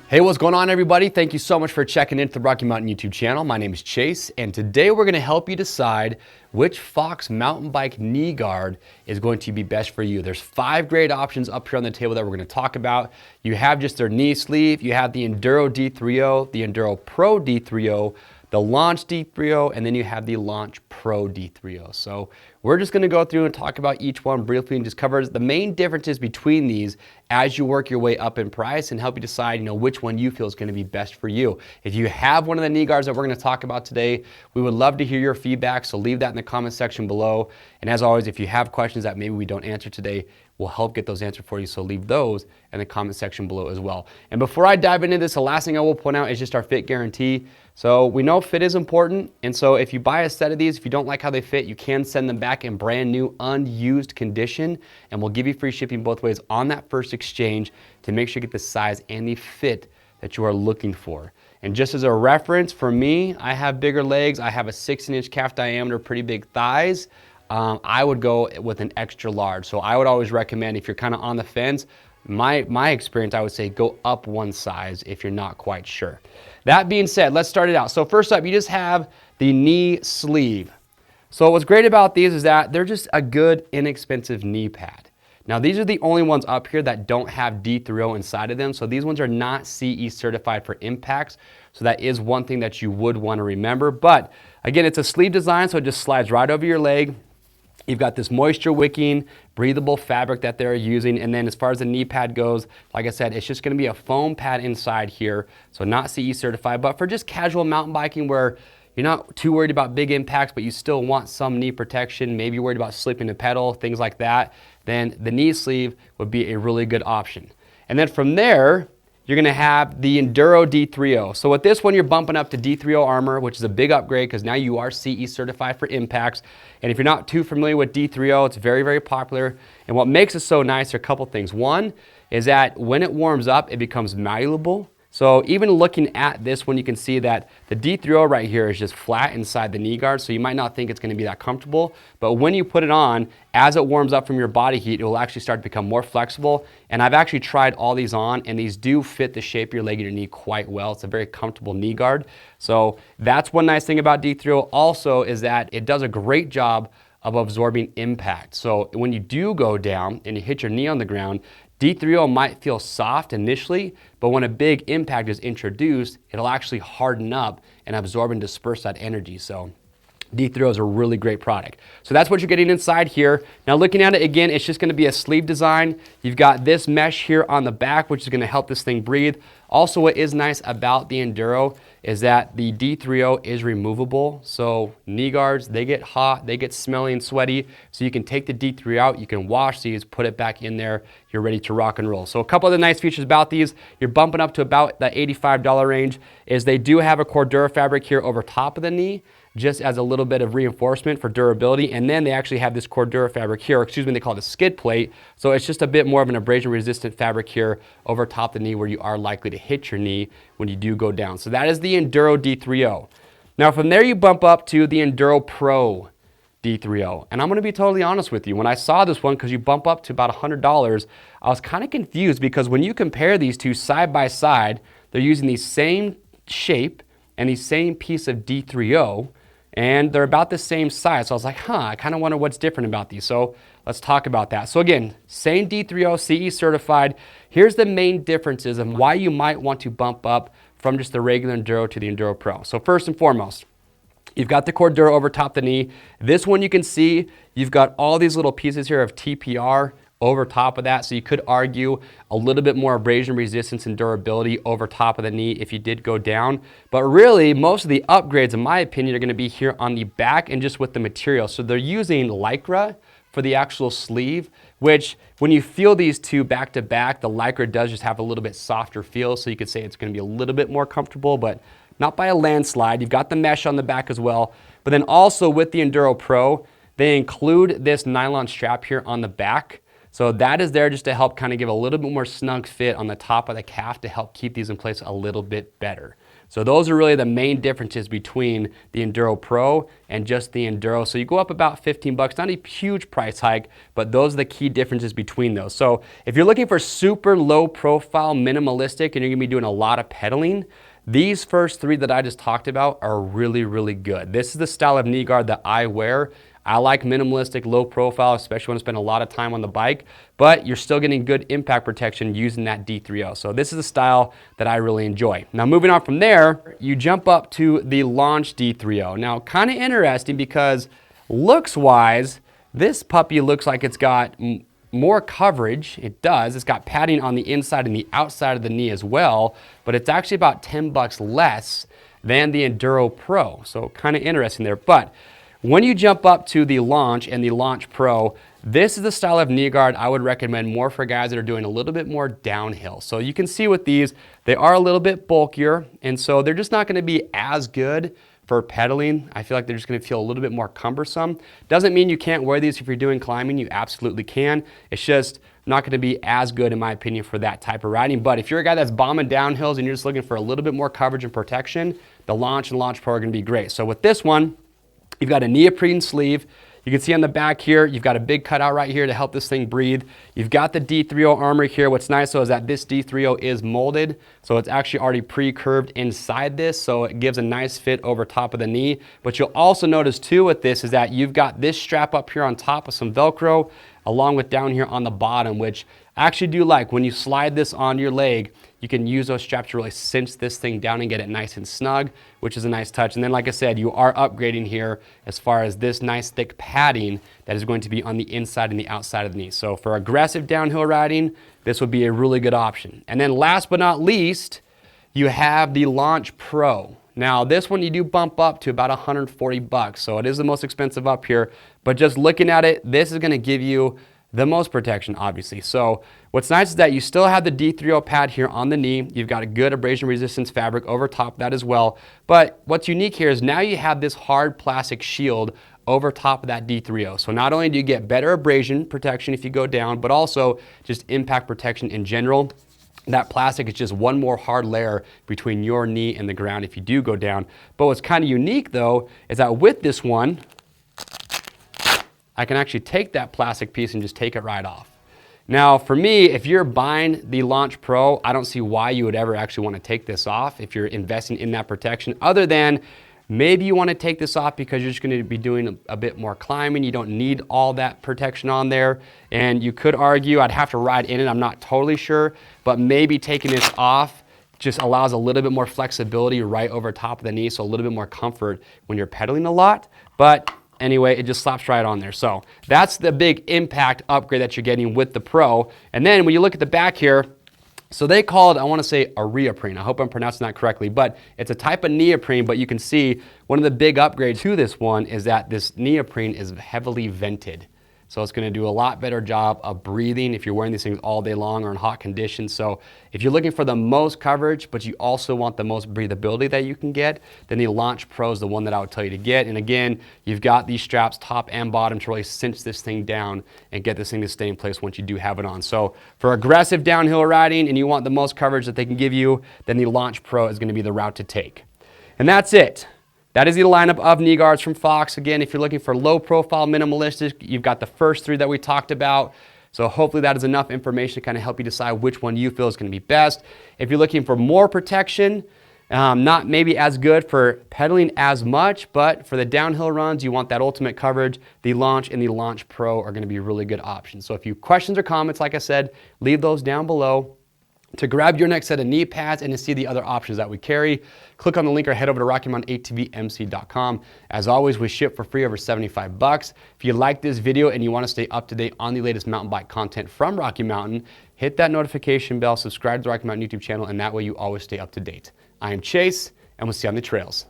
Hey, what's going on, everybody? Thank you so much for checking into the Rocky Mountain YouTube channel. My name is Chase, and today we're going to help you decide which Fox mountain bike knee guard is going to be best for you. There's 5 great options up here on the table that we're going to talk about. You have just their knee sleeve, you have the Enduro D3O, the Enduro Pro D3O, the Launch D3O, and then you have the Launch Pro D3O. So we're just gonna go through and talk about each one briefly and just cover the main differences between these as you work your way up in price and help you decide, which one you feel is gonna be best for you. If you have one of the knee guards that we're gonna talk about today, we would love to hear your feedback, so leave that in the comment section below. And as always, if you have questions that maybe we don't answer today, we'll help get those answered for you, so leave those in the comment section below as well. And before I dive into this, the last thing I will point out is just our fit guarantee. So we know fit is important, and so if you buy a set of these, if you don't like how they fit, you can send them back in brand new, unused condition, and we'll give you free shipping both ways on that first exchange to make sure you get the size and the fit that you are looking for. And just as a reference, for me, I have bigger legs, I have a 16-inch calf diameter, pretty big thighs. I would go with an extra large. So I would always recommend, if you're kind of on the fence, my experience, I would say go up one size if you're not quite sure. That being said, let's start it out. So first up, you just have the knee sleeve. So what's great about these is that they're just a good, inexpensive knee pad. Now these are the only ones up here that don't have D3O inside of them. So these ones are not CE certified for impacts. So that is one thing that you would want to remember. But again, it's a sleeve design, so it just slides right over your leg. You've got this moisture wicking, breathable fabric that they're using. And then as far as the knee pad goes, like I said, it's just gonna be a foam pad inside here. So not CE certified, but for just casual mountain biking where you're not too worried about big impacts, but you still want some knee protection, maybe you're worried about slipping a pedal, things like that, then the knee sleeve would be a really good option. And then from there, you're gonna have the Enduro D3O. So with this one, you're bumping up to D3O Armor, which is a big upgrade because now you are CE certified for impacts. And if you're not too familiar with D3O, it's very, very popular. And what makes it so nice are a couple things. One is that when it warms up, it becomes malleable. So even looking at this one, you can see that the D3O right here is just flat inside the knee guard, so you might not think it's gonna be that comfortable, but when you put it on, as it warms up from your body heat, it will actually start to become more flexible. And I've actually tried all these on, and these do fit the shape of your leg and your knee quite well. It's a very comfortable knee guard. So that's one nice thing about D3O also is that it does a great job of absorbing impact. So when you do go down and you hit your knee on the ground, D3O might feel soft initially, but when a big impact is introduced, it'll actually harden up and absorb and disperse that energy. So D3O is a really great product. So that's what you're getting inside here. Now looking at it again, it's just gonna be a sleeve design. You've got this mesh here on the back, which is gonna help this thing breathe. Also, what is nice about the Enduro is that the D3O is removable. So knee guards, they get hot, they get smelly and sweaty. So you can take the D3O out, you can wash these, put it back in there, you're ready to rock and roll. So a couple of the nice features about these, you're bumping up to about the $85 range, is they do have a Cordura fabric here over top of the knee, just as a little bit of reinforcement for durability. And then they actually have this Cordura fabric here, excuse me, they call it a skid plate. So it's just a bit more of an abrasion resistant fabric here over top the knee where you are likely to hit your knee when you do go down. So that is the Enduro D3O. Now from there you bump up to the Enduro Pro D3O. And I'm gonna be totally honest with you, when I saw this one, because you bump up to about $100, I was kind of confused because when you compare these two side by side, they're using the same shape and the same piece of D3O, and they're about the same size. So I was like, I kind of wonder what's different about these. So let's talk about that. So again, same D3O, CE certified. Here's the main differences and why you might want to bump up from just the regular Enduro to the Enduro Pro. So first and foremost, you've got the Cordura over top the knee. This one you can see, you've got all these little pieces here of TPR over top of that. So you could argue a little bit more abrasion resistance and durability over top of the knee if you did go down. But really, most of the upgrades, in my opinion, are gonna be here on the back and just with the material. So they're using Lycra for the actual sleeve, which when you feel these two back to back, the Lycra does just have a little bit softer feel. So you could say it's gonna be a little bit more comfortable, but not by a landslide. You've got the mesh on the back as well. But then also with the Enduro Pro, they include this nylon strap here on the back. So that is there just to help kind of give a little bit more snug fit on the top of the calf to help keep these in place a little bit better. So those are really the main differences between the Enduro Pro and just the Enduro. So you go up about 15 bucks, not a huge price hike, but those are the key differences between those. So if you're looking for super low profile, minimalistic, and you're gonna be doing a lot of pedaling, these first three that I just talked about are really, really good. This is the style of knee guard that I wear. I like minimalistic, low profile, especially when I spend a lot of time on the bike, but you're still getting good impact protection using that D3O. So this is the style that I really enjoy. Now moving on from there, you jump up to the Launch D3O. Now kind of interesting because looks wise, this puppy looks like it's got more coverage. It does. It's got padding on the inside and the outside of the knee as well, but it's actually about 10 bucks less than the Enduro Pro. So kind of interesting there. But when you jump up to the Launch and the Launch Pro, this is the style of knee guard I would recommend more for guys that are doing a little bit more downhill. So you can see with these, they are a little bit bulkier, and so they're just not going to be as good for pedaling. I feel like they're just going to feel a little bit more cumbersome. Doesn't mean you can't wear these if you're doing climbing. You absolutely can. It's just not going to be as good, in my opinion, for that type of riding. But if you're a guy that's bombing downhills and you're just looking for a little bit more coverage and protection, the Launch and Launch Pro are going to be great. So with this one, you've got a neoprene sleeve. You can see on the back here, you've got a big cutout right here to help this thing breathe. You've got the D3O armor here. What's nice though is that this D3O is molded, so it's actually already pre-curved inside this, so it gives a nice fit over top of the knee. But you'll also notice too with this is that you've got this strap up here on top with some Velcro, along with down here on the bottom, which I actually do like. When you slide this on your leg, you can use those straps to really cinch this thing down and get it nice and snug, which is a nice touch. And then like I said, you are upgrading here as far as this nice thick padding that is going to be on the inside and the outside of the knee. So for aggressive downhill riding, this would be a really good option. And then last but not least, you have the Launch Pro. Now this one you do bump up to about 140 bucks, so it is the most expensive up here, but just looking at it, this is gonna give you the most protection, obviously. So what's nice is that you still have the D3O pad here on the knee. You've got a good abrasion resistance fabric over top of that as well. But what's unique here is now you have this hard plastic shield over top of that D3O. So not only do you get better abrasion protection if you go down, but also just impact protection in general. That plastic is just one more hard layer between your knee and the ground if you do go down. But what's kind of unique though is that with this one, I can actually take that plastic piece and just take it right off. Now for me, if you're buying the Launch Pro, I don't see why you would ever actually want to take this off if you're investing in that protection, other than maybe you want to take this off because you're just going to be doing a bit more climbing. You don't need all that protection on there. And you could argue, I'd have to ride in it, I'm not totally sure, but maybe taking this off just allows a little bit more flexibility right over top of the knee, so a little bit more comfort when you're pedaling a lot. But anyway, it just slaps right on there. So that's the big impact upgrade that you're getting with the Pro. And then when you look at the back here, so they call it, I want to say a neoprene. I hope I'm pronouncing that correctly, but it's a type of neoprene, but you can see one of the big upgrades to this one is that this neoprene is heavily vented. So it's going to do a lot better job of breathing if you're wearing these things all day long or in hot conditions. So if you're looking for the most coverage, but you also want the most breathability that you can get, then the Launch Pro is the one that I would tell you to get. And again, you've got these straps top and bottom to really cinch this thing down and get this thing to stay in place once you do have it on. So for aggressive downhill riding and you want the most coverage that they can give you, then the Launch Pro is going to be the route to take. And that's it. That is the lineup of knee guards from Fox. Again, if you're looking for low profile, minimalistic, you've got the first three that we talked about. So hopefully that is enough information to kind of help you decide which one you feel is going to be best. If you're looking for more protection, not maybe as good for pedaling as much, but for the downhill runs, you want that ultimate coverage, the Launch and the Launch Pro are going to be really good options. So if you have questions or comments, like I said, leave those down below. To grab your next set of knee pads and to see the other options that we carry, click on the link or head over to RockyMountainATVMC.com. As always, we ship for free over 75 bucks. If you like this video and you want to stay up to date on the latest mountain bike content from Rocky Mountain, hit that notification bell, subscribe to the Rocky Mountain YouTube channel, and that way you always stay up to date. I am Chase, and we'll see you on the trails.